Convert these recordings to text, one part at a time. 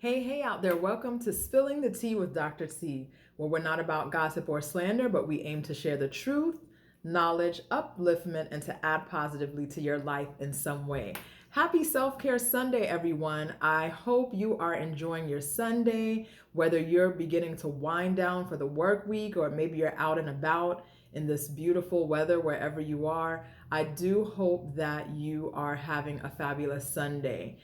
Hey out there. Welcome to Spilling the Tea with Dr. T, where we're not about gossip or slander, but we aim to share the truth, knowledge, upliftment, and to add positively to your life in some way. Happy Self Care Sunday, everyone. I hope you are enjoying your Sunday, whether you're beginning to wind down for the work week or maybe you're out and about in this beautiful weather wherever you are. I do hope that you are having a fabulous Sunday.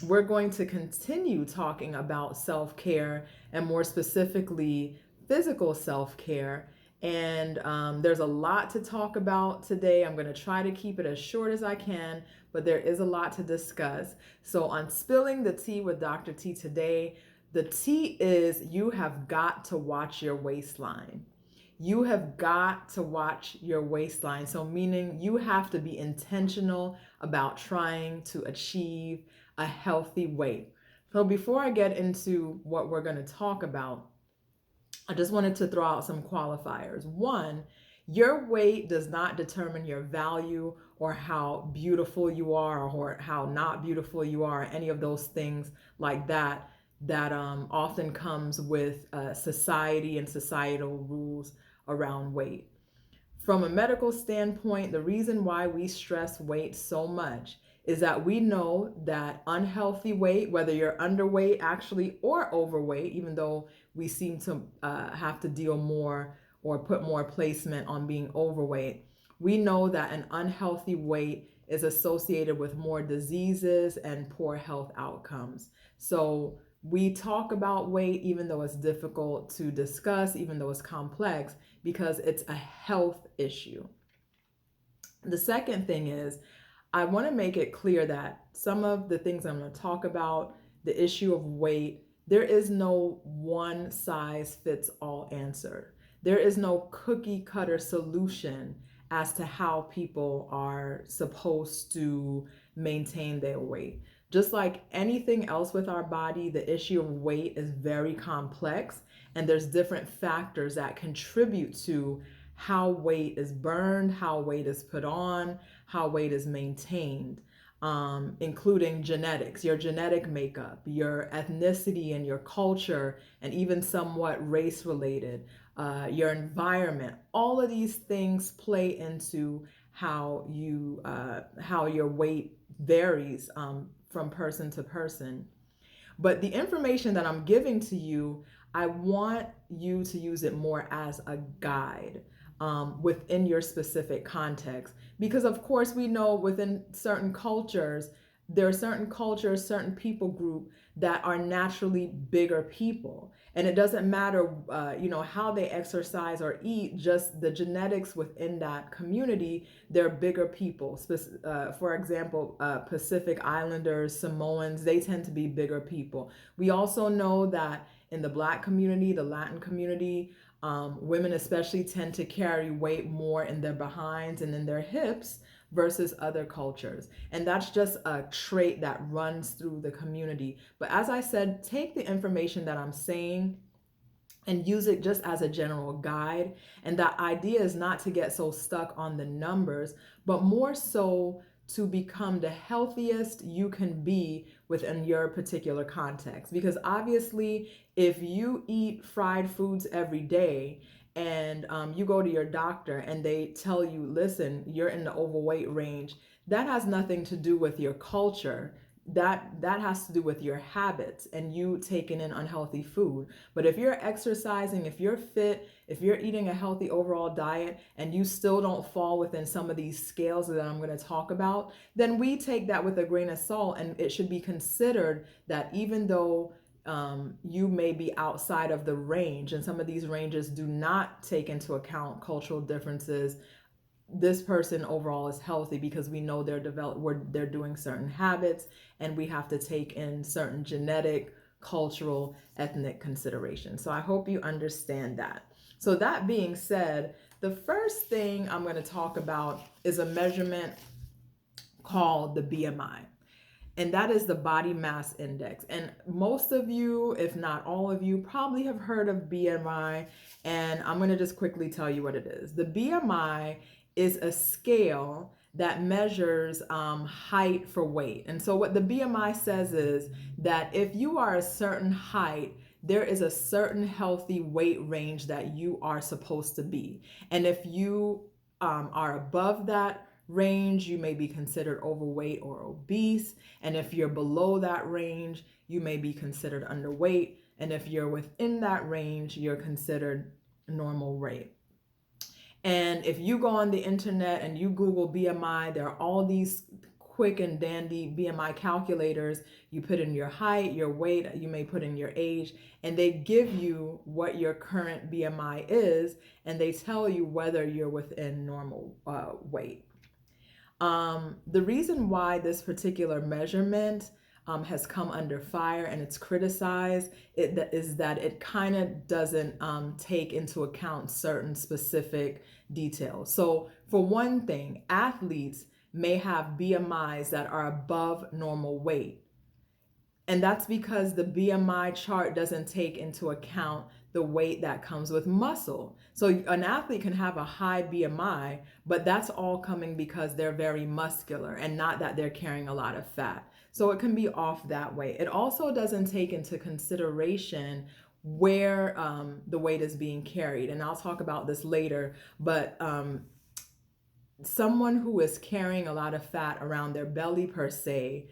We're going to continue talking about self care and more specifically, physical self care. And there's a lot to talk about today. I'm going to try to keep it as short as I can, but there is a lot to discuss. So, on Spilling the Tea with Dr. T today, the tea is you have got to watch your waistline. You have got to watch your waistline. So, meaning you have to be intentional about trying to achieve a healthy weight. So, before I get into what we're going to talk about, I just wanted to throw out some qualifiers. One, your weight does not determine your value or how beautiful you are or how not beautiful you are, any of those things like that often comes with society and societal rules around weight. From a medical standpoint, the reason why we stress weight so much is that we know that unhealthy weight, whether you're underweight actually or overweight, even though we seem to have to deal more or put more placement on being overweight, we know that an unhealthy weight is associated with more diseases and poor health outcomes. So we talk about weight even though it's difficult to discuss, even though it's complex, because it's a health issue. The second thing is, I want to make it clear that some of the things I'm going to talk about, the issue of weight, there is no one size fits all answer. There is no cookie cutter solution as to how people are supposed to maintain their weight. Just like anything else with our body, the issue of weight is very complex, and there's different factors that contribute to how weight is burned, how weight is put on, how weight is maintained, including genetics, your genetic makeup, your ethnicity and your culture, and even somewhat race related, your environment. All of these things play into how your weight varies from person to person. But the information that I'm giving to you, I want you to use it more as a guide within your specific context. Because, of course, we know within certain cultures, there are certain cultures, certain people group that are naturally bigger people. And it doesn't matter, how they exercise or eat, just the genetics within that community, they're bigger people. For example, Pacific Islanders, Samoans, they tend to be bigger people. We also know that in the Black community, the Latin community, women especially tend to carry weight more in their behinds and in their hips versus other cultures. And that's just a trait that runs through the community. But as I said, take the information that I'm saying and use it just as a general guide. And that idea is not to get so stuck on the numbers, but more so to become the healthiest you can be within your particular context. Because obviously, if you eat fried foods every day and you go to your doctor and they tell you, listen, you're in the overweight range, that has nothing to do with your culture. That has to do with your habits and you taking in unhealthy food. But if you're exercising, if you're fit, if you're eating a healthy overall diet and you still don't fall within some of these scales that I'm going to talk about, then we take that with a grain of salt, and it should be considered that even though you may be outside of the range, and some of these ranges do not take into account cultural differences, this person overall is healthy because we know they're doing certain habits, and we have to take in certain genetic, cultural, ethnic considerations. So I hope you understand that. So that being said, the first thing I'm going to talk about is a measurement called the BMI. And that is the body mass index. And most of you, if not all of you, probably have heard of BMI. And I'm going to just quickly tell you what it is. The BMI is a scale that measures height for weight. And so what the BMI says is that if you are a certain height, there is a certain healthy weight range that you are supposed to be. And if you are above that range, you may be considered overweight or obese. And if you're below that range, you may be considered underweight. And if you're within that range, you're considered normal weight. And if you go on the internet and you Google BMI, there are all these quick and dandy BMI calculators. You put in your height, your weight, you may put in your age, and they give you what your current BMI is, and they tell you whether you're within normal weight. The reason why this particular measurement has come under fire and it's criticized is that it kind of doesn't take into account certain specific details. So for one thing, athletes may have BMIs that are above normal weight. And that's because the BMI chart doesn't take into account the weight that comes with muscle. So an athlete can have a high BMI, but that's all coming because they're very muscular and not that they're carrying a lot of fat. So it can be off that way. It also doesn't take into consideration where the weight is being carried. And I'll talk about this later, but someone who is carrying a lot of fat around their belly per se,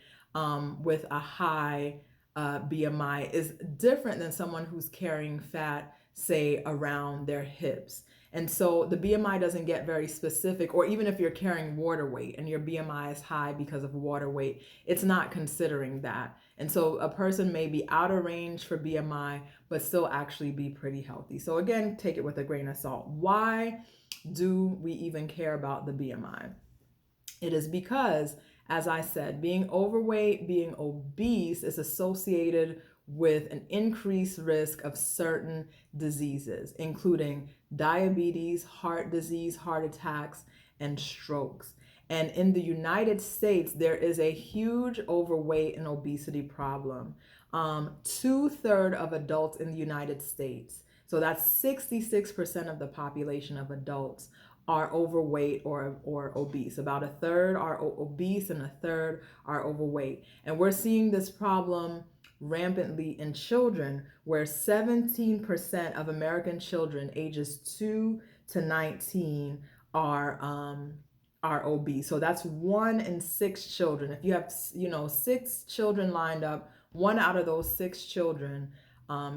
with a high BMI is different than someone who's carrying fat, say, around their hips. And so the BMI doesn't get very specific, or even if you're carrying water weight and your BMI is high because of water weight, it's not considering that. And so a person may be out of range for BMI, but still actually be pretty healthy. So again, take it with a grain of salt. Why do we even care about the BMI? It is because, as I said, being overweight, being obese is associated with an increased risk of certain diseases, including diabetes, heart disease, heart attacks, and strokes. And in the United States, there is a huge overweight and obesity problem. 2/3 of adults in the United States, so that's 66% of the population of adults, are overweight or obese. About 1/3 are obese and 1/3 are overweight. And we're seeing this problem rampantly in children, where 17% of American children ages 2 to 19 are obese. So that's 1 in 6 children. If you have 6 children lined up, 1 out of those 6 children,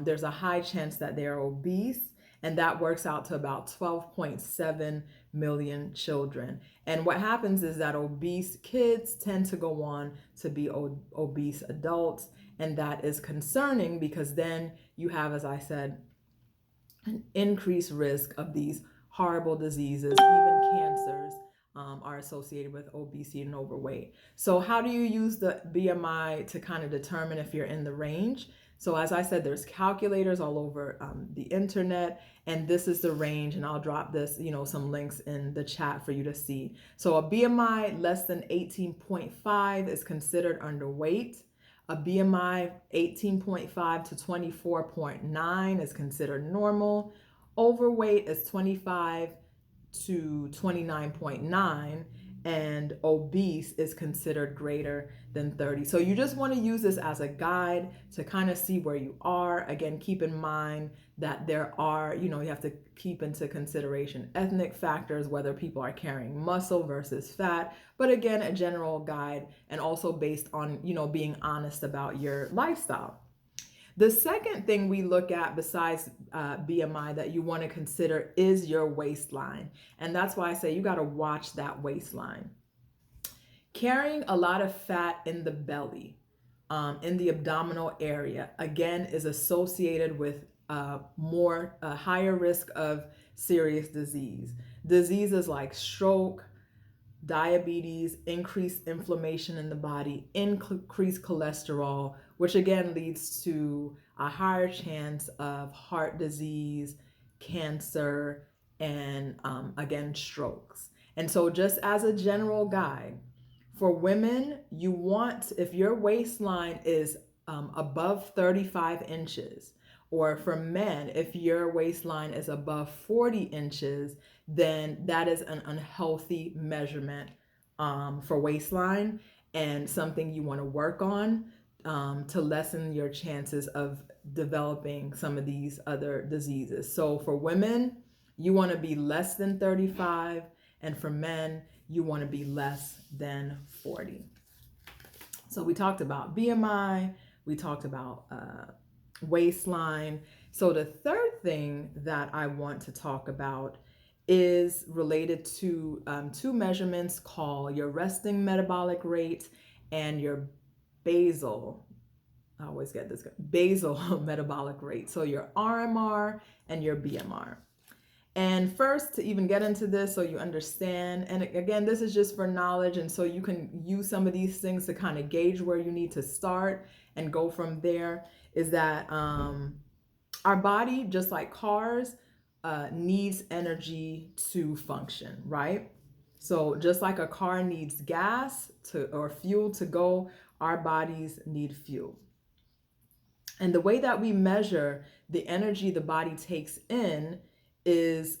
there's a high chance that they are obese. And that works out to about 12.7 million children. And what happens is that obese kids tend to go on to be obese adults. And that is concerning because then you have, as I said, an increased risk of these horrible diseases. Even cancers are associated with obesity and overweight. So how do you use the BMI to kind of determine if you're in the range? So as I said, there's calculators all over the internet, and this is the range, and I'll drop this, some links in the chat for you to see. So a BMI less than 18.5 is considered underweight. A BMI 18.5 to 24.9 is considered normal. Overweight is 25 to 29.9, and obese is considered greater than 30. So you just want to use this as a guide to kind of see where you are. Again, keep in mind that there are, you have to keep into consideration ethnic factors, whether people are carrying muscle versus fat, but again, a general guide, and also based on, being honest about your lifestyle. The second thing we look at besides BMI that you want to consider is your waistline. And that's why I say you got to watch that waistline. Carrying a lot of fat in the belly, in the abdominal area, again, is associated with higher risk of serious disease. Diseases like stroke, diabetes, increased inflammation in the body, increased cholesterol, which again leads to a higher chance of heart disease, cancer, and again, strokes. And so just as a general guide, for women, you want, if your waistline is above 35 inches, or for men, if your waistline is above 40 inches, then that is an unhealthy measurement for Waistline, and something you want to work on to lessen your chances of developing some of these other diseases. So for women, you want to be less than 35, and for men, you want to be less than 40. So we talked about BMI, we talked about Waistline. So the third thing that I want to talk about is related to two measurements called your resting metabolic rate and your basal, I always get this, basal metabolic rate. So your RMR and your BMR. And first, to even get into this so you understand, and again, this is just for knowledge, and so you can use some of these things to kind of gauge where you need to start and go from there, is that our body, just like cars, needs energy to function, right? So just like a car needs gas or fuel to go, our bodies need fuel. And the way that we measure the energy the body takes in is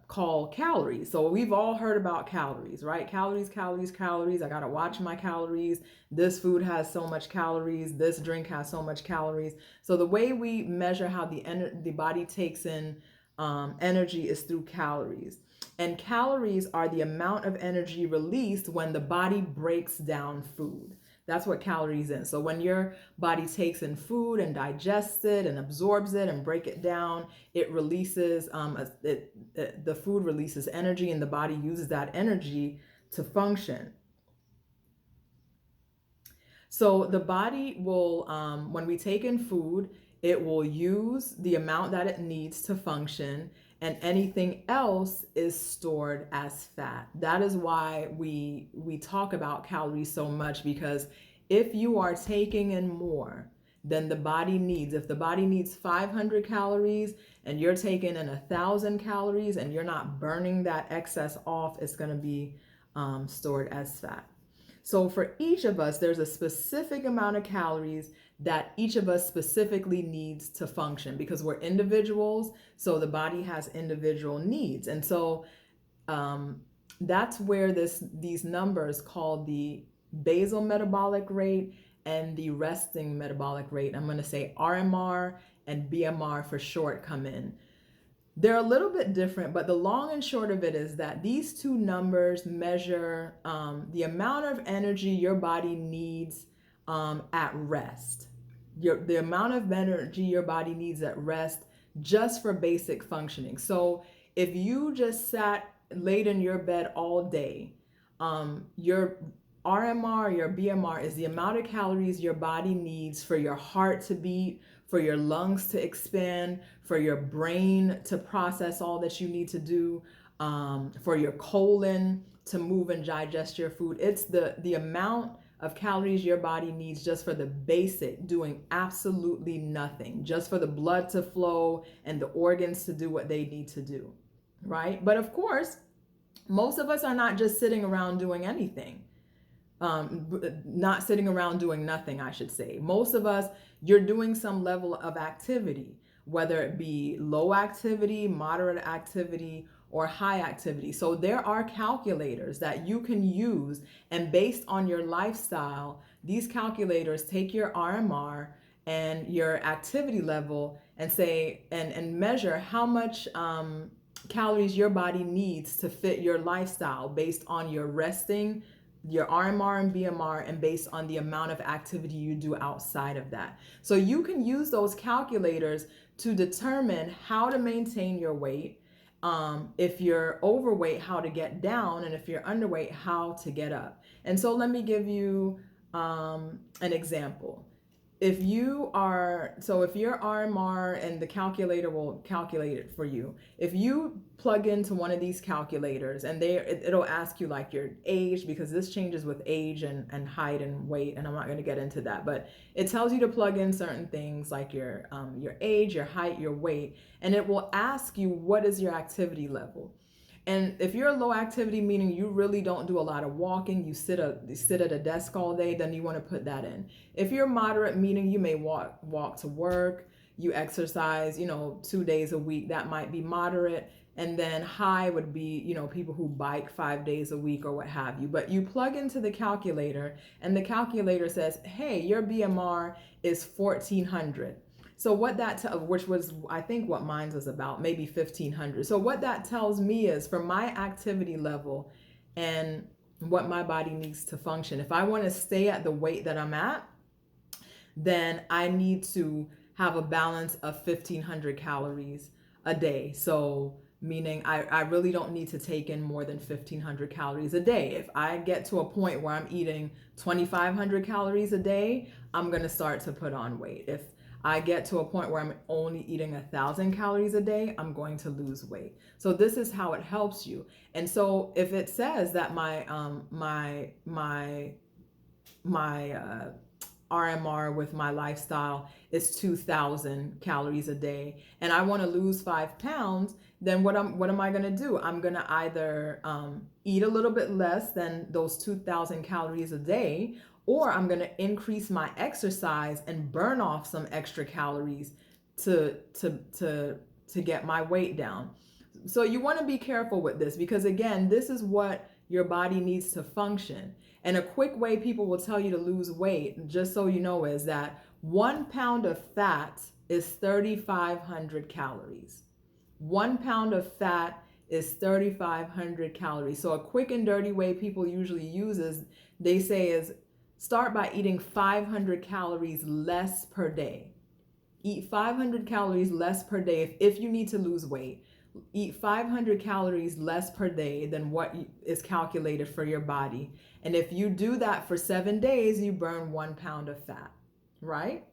called calories. So we've all heard about calories, right? Calories, calories, calories. I got to watch my calories. This food has so much calories. This drink has so much calories. So the way we measure how the body takes in energy is through calories. And calories are the amount of energy released when the body breaks down food. That's what calories is. So when your body takes in food and digests it and absorbs it and break it down, it releases, the food releases energy, and the body uses that energy to function. So the body will, when we take in food, it will use the amount that it needs to function, and anything else is stored as fat. That is why we talk about calories so much, because if you are taking in more than the body needs, if the body needs 500 calories and you're taking in 1,000 calories and you're not burning that excess off, it's going to be stored as fat. So for each of us, there's a specific amount of calories that each of us specifically needs to function, because we're individuals. So the body has individual needs. And so that's where these numbers called the basal metabolic rate and the resting metabolic rate, I'm going to say RMR and BMR for short, come in. They're a little bit different, but the long and short of it is that these two numbers measure the amount of energy your body needs at rest. The amount of energy your body needs at rest just for basic functioning. So if you just laid in your bed all day, your RMR, your BMR is the amount of calories your body needs for your heart to beat, for your lungs to expand, for your brain to process all that you need to do, for your colon to move and digest your food. It's the amount of calories your body needs just for the basic, doing absolutely nothing, just for the blood to flow and the organs to do what they need to do, right? But of course, most of us are not just sitting around doing anything. Not sitting around doing nothing, I should say. Most of us, you're doing some level of activity, whether it be low activity, moderate activity, or high activity. So there are calculators that you can use, and based on your lifestyle, these calculators take your RMR and your activity level and say and measure how much calories your body needs to fit your lifestyle based on your resting, your RMR and BMR, and based on the amount of activity you do outside of that. So you can use those calculators to determine how to maintain your weight. If you're overweight, how to get down, and if you're underweight, how to get up. And so let me give you an example. If your RMR, and the calculator will calculate it for you. If you plug into one of these calculators, and it'll ask you like your age, because this changes with age and height and weight, and I'm not going to get into that, but it tells you to plug in certain things like your age, your height, your weight, and it will ask you what is your activity level. And if you're low activity, meaning you really don't do a lot of walking, you sit at a desk all day, then you want to put that in. If you're moderate, meaning you may walk to work, you exercise, 2 days a week, that might be moderate. And then high would be, people who bike 5 days a week or what have you. But you plug into the calculator and the calculator says, hey, your BMR is 1400. So what that, which was, I think what mine was about, maybe 1500. So what that tells me is for my activity level and what my body needs to function, if I want to stay at the weight that I'm at, then I need to have a balance of 1500 calories a day. So meaning I really don't need to take in more than 1500 calories a day. If I get to a point where I'm eating 2500 calories a day, I'm going to start to put on weight. If I get to a point where I'm only eating 1000 calories a day, I'm going to lose weight. So this is how it helps you. And so if it says that my RMR with my lifestyle is 2000 calories a day and I want to lose 5 pounds, then what am I going to do? I'm going to either eat a little bit less than those 2000 calories a day, or I'm going to increase my exercise and burn off some extra calories to get my weight down. So you want to be careful with this, because again, this is what your body needs to function. And a quick way people will tell you to lose weight, just so you know, is that 1 pound of fat is 3,500 calories. 1 pound of fat is 3,500 calories. So a quick and dirty way people usually use is, they say, is start by eating 500 calories less per day. Eat 500 calories less per day if you need to lose weight. Eat 500 calories less per day than what is calculated for your body. And if you do that for 7 days, you burn 1 pound of fat, right?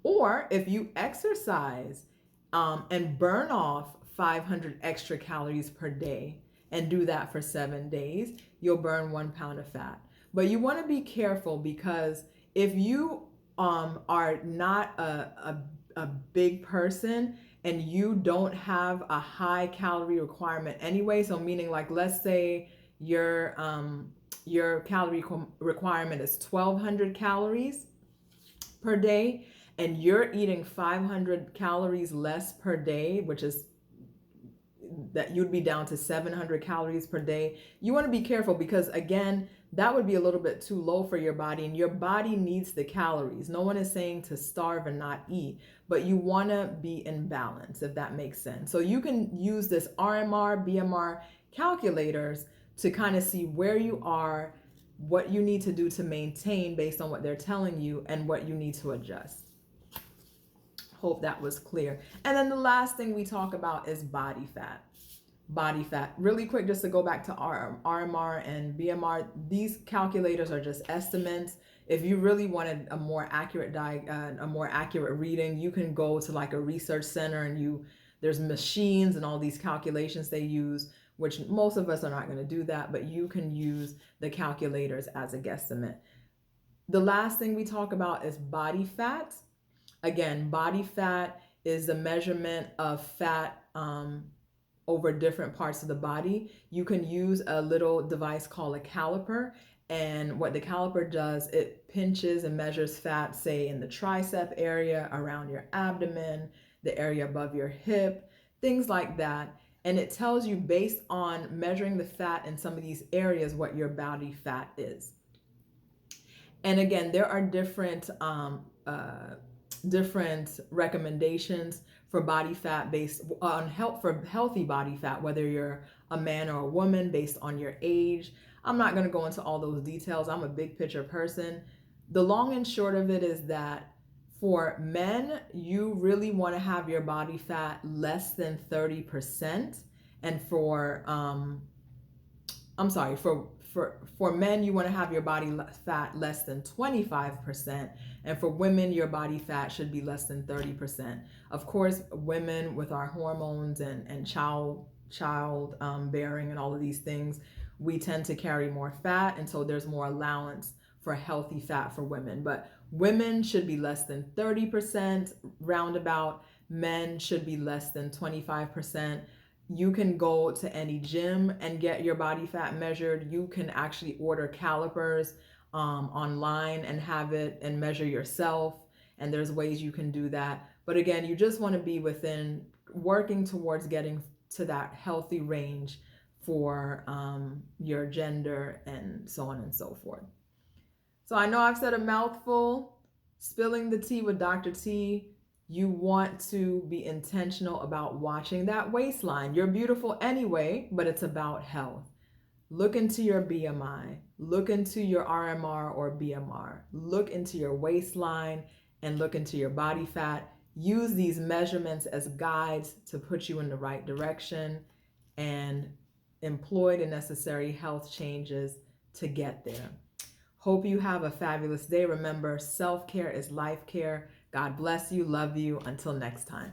Or if you exercise and burn off 500 extra calories per day and do that for 7 days, you'll burn 1 pound of fat. But you want to be careful, because if you are not a big person and you don't have a high calorie requirement anyway, so meaning, like, let's say your calorie requirement is 1200 calories per day and you're eating 500 calories less per day, which is that you'd be down to 700 calories per day. You want to be careful, because again, that would be a little bit too low for your body, and your body needs the calories. No one is saying to starve and not eat, but you want to be in balance, if that makes sense. So you can use this RMR, BMR calculators to kind of see where you are, what you need to do to maintain based on what they're telling you, and what you need to adjust. Hope that was clear. And then the last thing we talk about is body fat. Body fat. Really quick, just to go back to RMR and BMR, these calculators are just estimates. If you really wanted a more accurate reading, you can go to like a research center, and there's machines and all these calculations they use, which most of us are not going to do that, but you can use the calculators as a guesstimate. The last thing we talk about is body fat. Again, body fat is the measurement of fat over different parts of the body. You can use a little device called a caliper. And what the caliper does, it pinches and measures fat, say in the tricep area, around your abdomen, the area above your hip, things like that. And it tells you, based on measuring the fat in some of these areas, what your body fat is. And again, there are different recommendations for body fat based on healthy body fat, whether you're a man or a woman, based on your age. I'm not going to go into all those details. I'm a big picture person. The long and short of it is that for men, you really want to have your body fat less than 30%. And for men, you want to have your body fat less than 25%. And for women, your body fat should be less than 30%. Of course, women with our hormones and child bearing and all of these things, we tend to carry more fat. And so there's more allowance for healthy fat for women. But women should be less than 30% roundabout. Men should be less than 25%. You can go to any gym and get your body fat measured. You can actually order calipers online and have it and measure yourself. And there's ways you can do that. But again, you just want to be working towards getting to that healthy range for your gender and so on and so forth. So I know I've said a mouthful. Spilling the tea with Dr. T. You want to be intentional about watching that waistline. You're beautiful anyway, but it's about health. Look into your BMI. Look into your RMR or BMR. Look into your waistline and look into your body fat. Use these measurements as guides to put you in the right direction and employ the necessary health changes to get there. Hope you have a fabulous day. Remember, self-care is life care. God bless you. Love you. Until next time.